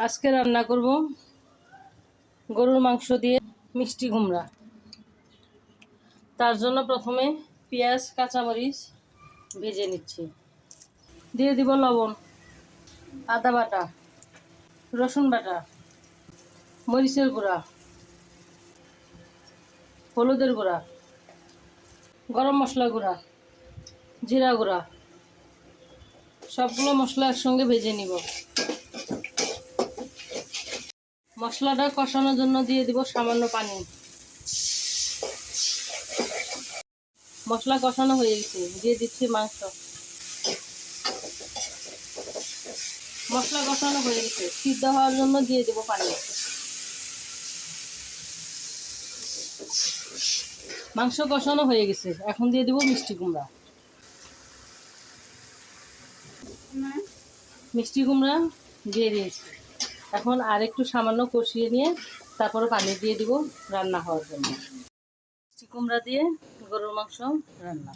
আজকে রান্না করব গরুর মাংস দিয়ে মিষ্টি কুমড়া। তার জন্য প্রথমে পেঁয়াজ কাঁচামরিচ ভেজে নিচ্ছি। দিয়ে দিব লবণ, আদা বাটা, রসুন বাটা, মরিচের গুঁড়া, হলুদের গুঁড়া, গরম মশলা গুঁড়া, জিরা গুঁড়া, সবগুলো মশলা একসঙ্গে ভেজে নিব। মশলাটা কষানোর জন্য দিয়ে দিব সামান্য পানি। মশলা কষানো হয়ে গেছে, দিয়ে দিচ্ছি মাংস। মশলা কষানো হয়ে গেছে, সিদ্ধ হওয়ার জন্য দিয়ে দেব পানি। মাংস কষানো হয়ে গেছে, এখন দিয়ে দেব মিষ্টি কুমড়া। মিষ্টি কুমড়া দিয়ে দিয়েছি। এখন আর একটু সামান্য কষিয়ে নিয়ে তারপরে পানি দিয়ে দিব রান্না হওয়ার জন্য। মিষ্টি কুমড়া দিয়ে গরুর মাংস রান্না।